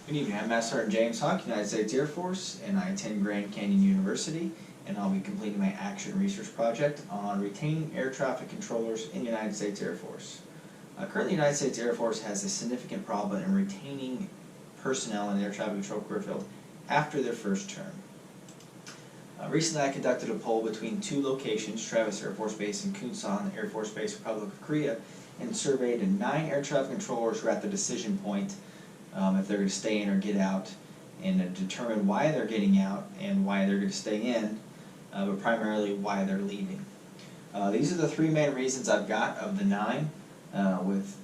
Good evening, I'm Master Sergeant James Hawk, United States Air Force, and I attend Grand Canyon University, and I'll be completing my action research project on retaining air traffic controllers in the United States Air Force. Currently, the United States Air Force has a significant problem in retaining personnel in the air traffic control career field after their first term. Recently, I conducted a poll between two locations, Travis Air Force Base and Kunsan Air Force Base, Republic of Korea, and surveyed 9 air traffic controllers who are at the decision point if they're going to stay in or get out, and determine why they're getting out and why they're going to stay in, but primarily why they're leaving. These are the 3 main reasons I've got of the 9, with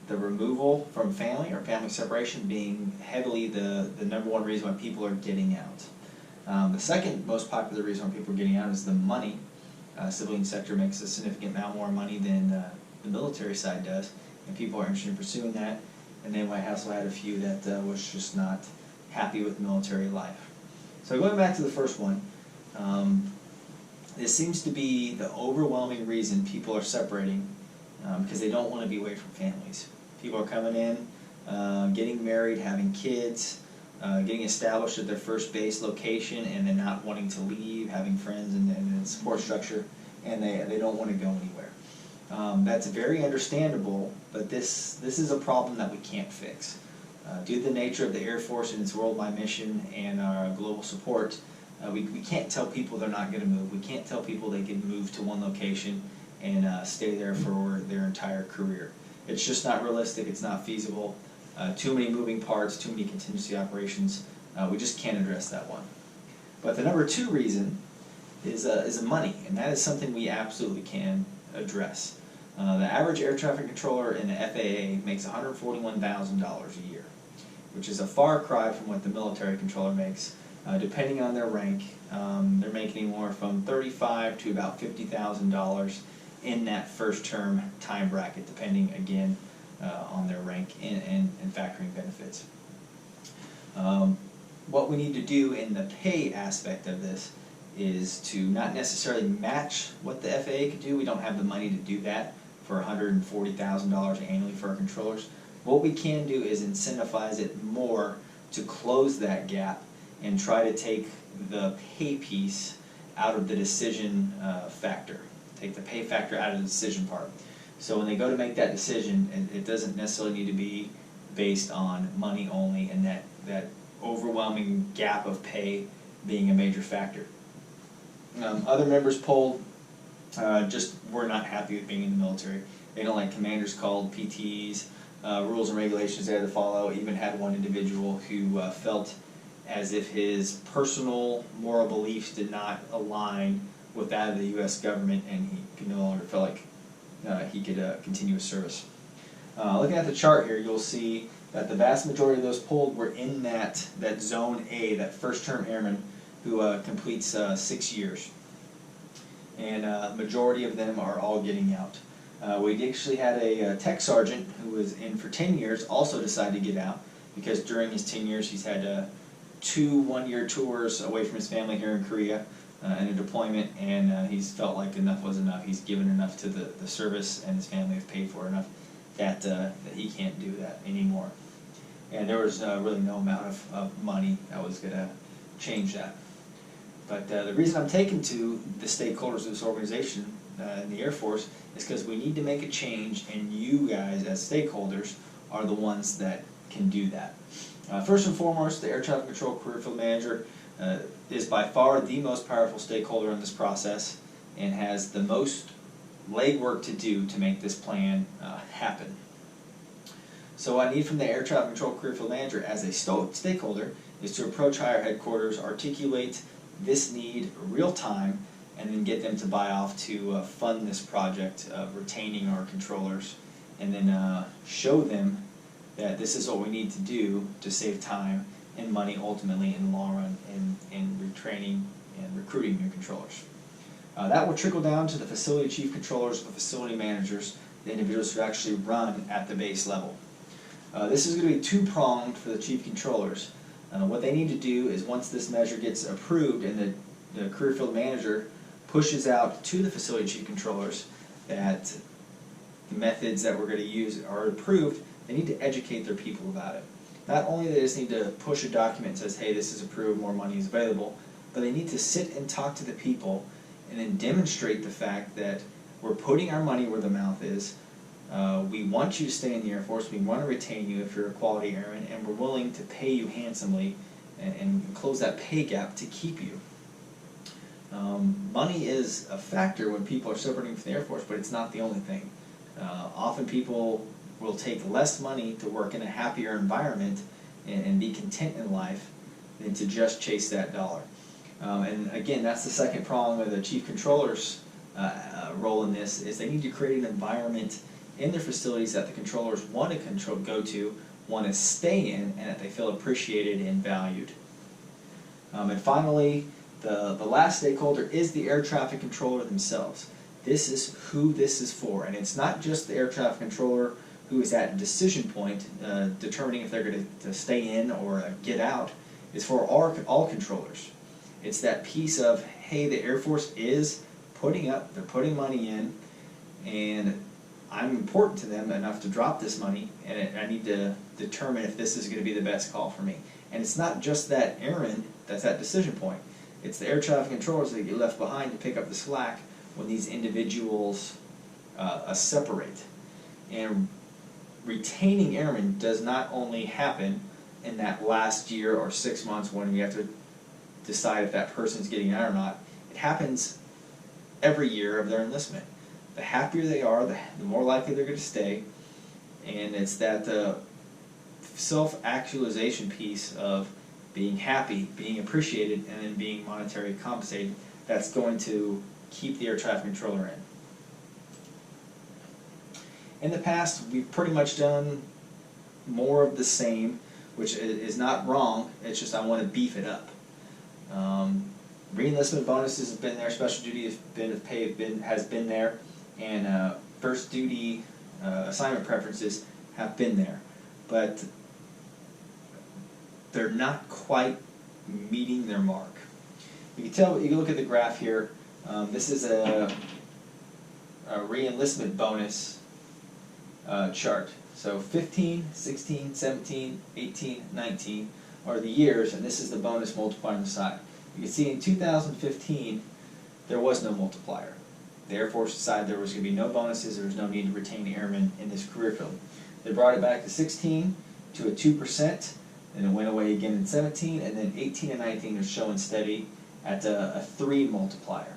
the removal from family or family separation being heavily the number 1 reason why people are getting out. The second most popular reason why people are getting out is the money. Civilian sector makes a significant amount more money than the military side does, and people are interested in pursuing that. And then I also had a few that was just not happy with military life. So going back to the first one, this seems to be the overwhelming reason people are separating, because they don't want to be away from families. People are coming in, getting married, having kids, getting established at their first base location, and then not wanting to leave, having friends and support structure, and they don't want to go anywhere. That's very understandable, but this is a problem that we can't fix. Due to the nature of the Air Force and its worldwide mission and our global support, we can't tell people they're not going to move. We can't tell people they can move to one location and stay there for their entire career. It's just not realistic, it's not feasible. Too many moving parts, too many contingency operations. We just can't address that one. But the number 2 reason is money, and that is something we absolutely can address. The average air traffic controller in the FAA makes $141,000 a year, which is a far cry from what the military controller makes. Depending on their rank, they're making anywhere from $35,000 to about $50,000 in that first term time bracket, depending again on their rank and factoring benefits. What we need to do in the pay aspect of this is to not necessarily match what the FAA could do. We don't have the money to do that for $140,000 annually for our controllers. What we can do is incentivize it more to close that gap and try to take the pay piece out of the decision factor. Take the pay factor out of the decision part. So when they go to make that decision, it doesn't necessarily need to be based on money only, and that overwhelming gap of pay being a major factor. Other members polled just were not happy with being in the military. They don't like commanders called PTs, rules and regulations they had to follow. Even had one individual who felt as if his personal moral beliefs did not align with that of the U.S. government, and he could no longer feel like he could continue his service. Looking at the chart here, you'll see that the vast majority of those polled were in that zone A, that first term airman who completes 6 years. And majority of them are all getting out. We actually had a tech sergeant who was in for 10 years also decide to get out, because during his 10 years he's had 2 one-year tours away from his family here in Korea and a deployment, and he's felt like enough was enough. He's given enough to the service, and his family has paid for enough that he can't do that anymore. And there was really no amount of money that was going to change that. But the reason I'm taken to the stakeholders of this organization in the Air Force is because we need to make a change, and you guys as stakeholders are the ones that can do that. First and foremost, the Air Traffic Control Career Field Manager is by far the most powerful stakeholder in this process and has the most legwork to do to make this plan happen. So what I need from the Air Traffic Control Career Field Manager as a stakeholder is to approach higher headquarters, articulate this need real time, and then get them to buy off to fund this project of retaining our controllers, and then show them that this is what we need to do to save time and money ultimately in the long run in retraining and recruiting new controllers. That will trickle down to the facility chief controllers, the facility managers, the individuals who actually run at the base level. This is going to be 2-pronged for the chief controllers. What they need to do is, once this measure gets approved and the career field manager pushes out to the facility chief controllers that the methods that we're going to use are approved, they need to educate their people about it. Not only do they just need to push a document that says, hey, this is approved, more money is available, but they need to sit and talk to the people and then demonstrate the fact that we're putting our money where the mouth is. We want you to stay in the Air Force, we want to retain you if you're a quality airman, and we're willing to pay you handsomely and close that pay gap to keep you. Money is a factor when people are separating from the Air Force, but it's not the only thing. Often people will take less money to work in a happier environment and be content in life than to just chase that dollar. And again, that's the second problem of the chief controller's role in this, is they need to create an environment in their facilities that the controllers want to go to, want to stay in, and that they feel appreciated and valued. And finally, the last stakeholder is the air traffic controller themselves. This is who this is for, and it's not just the air traffic controller who is at decision point determining if they're going to stay in or get out. It's for all controllers. It's that piece of, hey, the Air Force is they're putting money in, and I'm important to them enough to drop this money, and I need to determine if this is going to be the best call for me. And it's not just that airman that's at decision point. It's the air traffic controllers that get left behind to pick up the slack when these individuals separate. And retaining airmen does not only happen in that last year or 6 months when we have to decide if that person's getting out or not. It happens every year of their enlistment. The happier they are, the more likely they're going to stay, and it's that self-actualization piece of being happy, being appreciated, and then being monetarily compensated that's going to keep the air traffic controller in. In the past, we've pretty much done more of the same, which is not wrong, it's just I want to beef it up. Re-enlistment bonuses have been there, special duty has been there, and first duty assignment preferences have been there. But they're not quite meeting their mark. You can tell, you can look at the graph here, this is a re-enlistment bonus chart. So 15, 16, 17, 18, 19 are the years, and this is the bonus multiplier on the side. You can see in 2015, there was no multiplier. The Air Force decided there was going to be no bonuses, there was no need to retain airmen in this career field. They brought it back to 16 to a 2%, and it went away again in 17, and then 18 and 19 are showing steady at a 3 multiplier.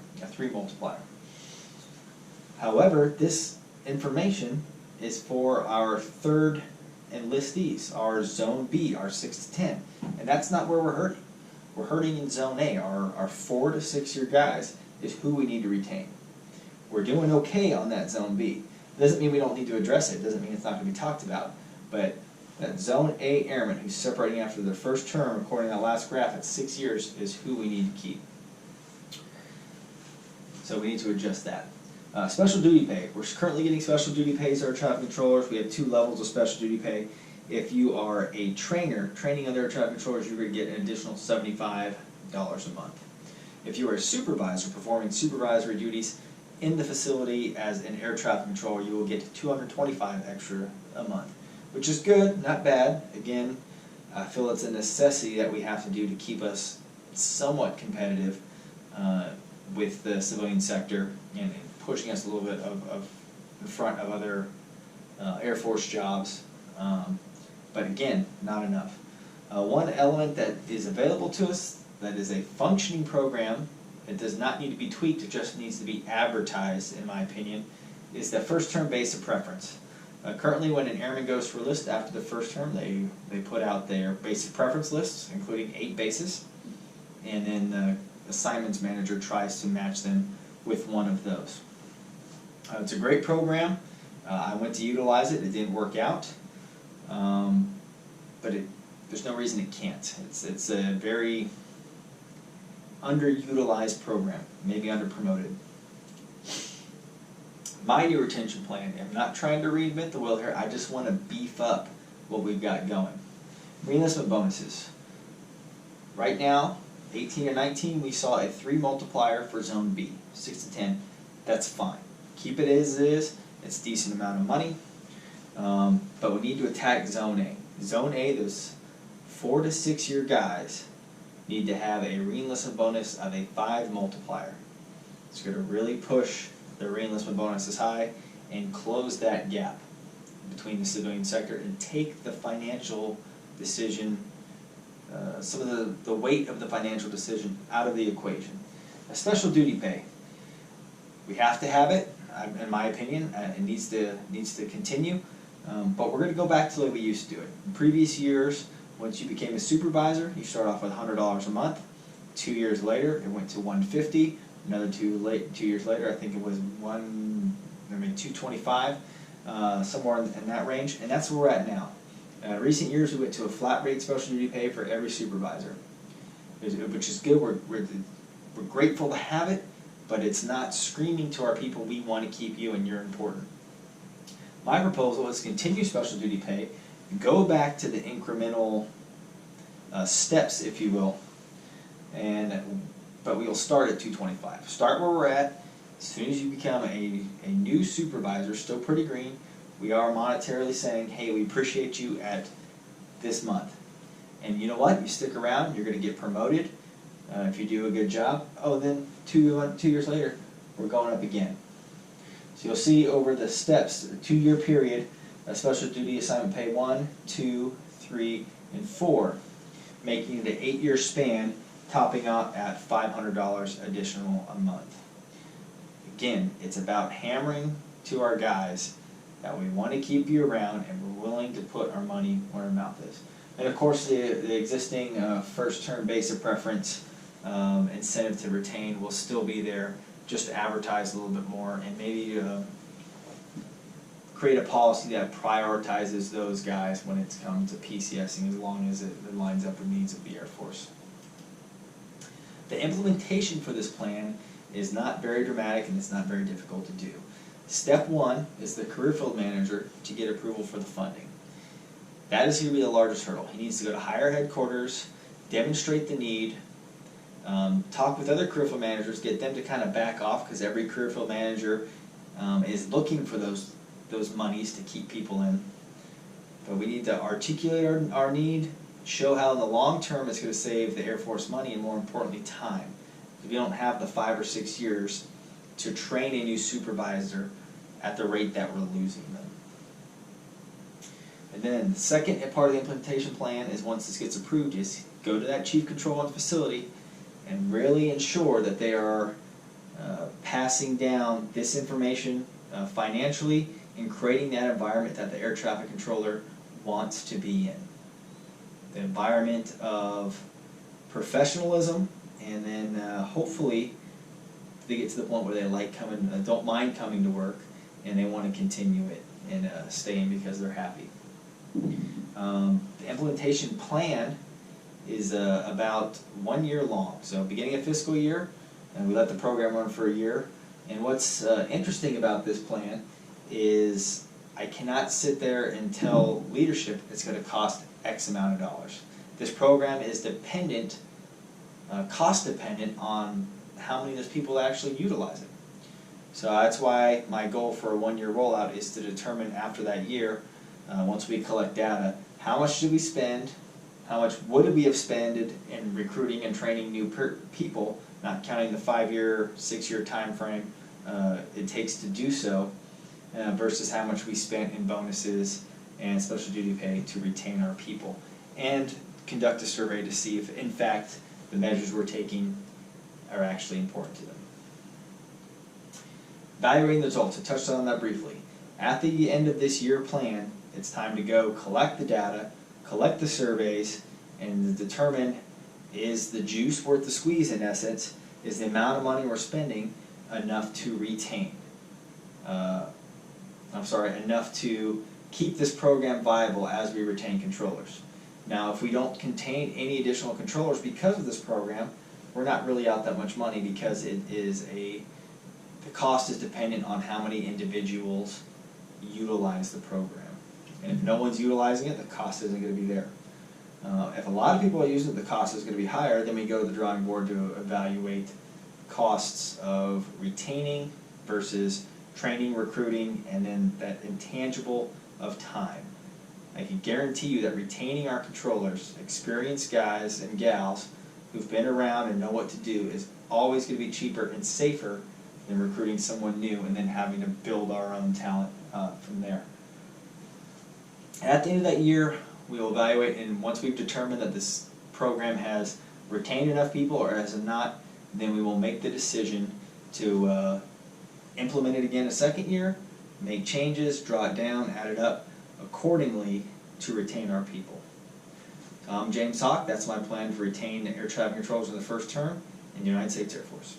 However, this information is for our third enlistees, our Zone B, our 6 to 10, and that's not where we're hurting. We're hurting in Zone A. Our 4 to 6 year guys is who we need to retain. We're doing okay on that Zone B. Doesn't mean we don't need to address it. Doesn't mean it's not going to be talked about. But that Zone A airman who's separating after their first term, according to that last graph, at 6 years, is who we need to keep. So we need to adjust that. Special duty pay. We're currently getting special duty pay as our traffic controllers. We have 2 levels of special duty pay. If you are a trainer, training other traffic controllers, you're going to get an additional $75 a month. If you are a supervisor performing supervisory duties in the facility as an air traffic controller, you will get $225 extra a month, which is good, not bad. Again, I feel it's a necessity that we have to do to keep us somewhat competitive with the civilian sector and pushing us a little bit in front of other Air Force jobs. But again, not enough. One element that is available to us that is a functioning program, it does not need to be tweaked, it just needs to be advertised, in my opinion, is the first term base of preference. Currently, when an airman goes for a list after the first term, they put out their base of preference lists, including 8 bases, and then the assignments manager tries to match them with one of those. It's a great program. I went to utilize it. It didn't work out, but there's no reason it can't. It's a very underutilized program, maybe underpromoted. My new retention plan, I'm not trying to reinvent the wheel here, I just want to beef up what we've got going. Reenlistment bonuses. Right now, 18 and 19, we saw a 3 multiplier for Zone B, 6 to 10. That's fine. Keep it as it is. It's a decent amount of money. But we need to attack Zone A. Zone A, those 4 to 6 year guys need to have a reenlistment bonus of a 5 multiplier. It's going to really push the reenlistment bonuses high and close that gap between the civilian sector and take the financial decision, some of the weight of the financial decision out of the equation. A special duty pay, we have to have it, in my opinion. It needs to continue, but we're going to go back to the way we used to do it. In previous years, once you became a supervisor, you start off with $100 a month. 2 years later, it went to $150. Another 2 years later, I think it was $225, somewhere in that range, and that's where we're at now. Recent years, we went to a flat rate special duty pay for every supervisor, which is good. We're grateful to have it, but it's not screaming to our people, we want to keep you and you're important. My proposal is continue special duty pay, go back to the incremental steps, if you will, but we will start at $225. Start where we're at. As soon as you become a new supervisor, still pretty green, we are monetarily saying, hey, we appreciate you at this month. And you know what? You stick around, you're going to get promoted. If you do a good job, then 2 years later, we're going up again. So you'll see over the steps, a 2-year period, a special duty assignment pay 1, 2, 3, and 4, making it an 8-year span, topping out at $500 additional a month. Again, it's about hammering to our guys that we want to keep you around and we're willing to put our money where our mouth is. And of course, the existing first term base of preference incentive to retain will still be there, just to advertise a little bit more and maybe create a policy that prioritizes those guys when it comes to PCSing, as long as it lines up with the needs of the Air Force. The implementation for this plan is not very dramatic and it's not very difficult to do. Step 1 is the career field manager to get approval for the funding. That is going to be the largest hurdle. He needs to go to higher headquarters, demonstrate the need, talk with other career field managers, get them to kind of back off, because every career field manager is looking for those monies to keep people in. But we need to articulate our need, show how in the long term it's going to save the Air Force money and, more importantly, time. If you don't have the 5 or 6 years to train a new supervisor at the rate that we're losing them. And then the second part of the implementation plan is, once this gets approved, is go to that chief control on the facility and really ensure that they are passing down this information financially and creating that environment that the air traffic controller wants to be in. The environment of professionalism, and then hopefully they get to the point where they like coming, don't mind coming to work, and they want to continue it and stay in because they're happy. The implementation plan is about 1 year long. So beginning of fiscal year, and we let the program run for a year. And what's interesting about this plan is I cannot sit there and tell leadership it's going to cost X amount of dollars. This program is dependent, cost dependent on how many of those people actually utilize it. So that's why my goal for a 1 year rollout is to determine after that year, once we collect data, how much did we spend, how much would we have spent in recruiting and training new people, not counting the 5-year, 6-year time frame it takes to do so, versus how much we spent in bonuses and special duty pay to retain our people, and conduct a survey to see if, in fact, the measures we're taking are actually important to them. Evaluating the results, I touched on that briefly. At the end of this year plan, it's time to go collect the data, collect the surveys, and to determine, is the juice worth the squeeze, in essence? Is the amount of money we're spending enough to retain? Enough to keep this program viable as we retain controllers. Now, if we don't contain any additional controllers because of this program, we're not really out that much money, because the cost is dependent on how many individuals utilize the program. And if no one's utilizing it, the cost isn't going to be there. If a lot of people are using it, the cost is going to be higher. Then we go to the drawing board to evaluate costs of retaining versus training, recruiting, and then that intangible of time. I can guarantee you that retaining our controllers, experienced guys and gals who've been around and know what to do, is always going to be cheaper and safer than recruiting someone new and then having to build our own talent from there. At the end of that year, we will evaluate, and once we've determined that this program has retained enough people or has not, then we will make the decision to implement it again a second year, make changes, draw it down, add it up accordingly to retain our people. I'm James Hawk. That's my plan for retaining air traffic controllers in the first term in the United States Air Force.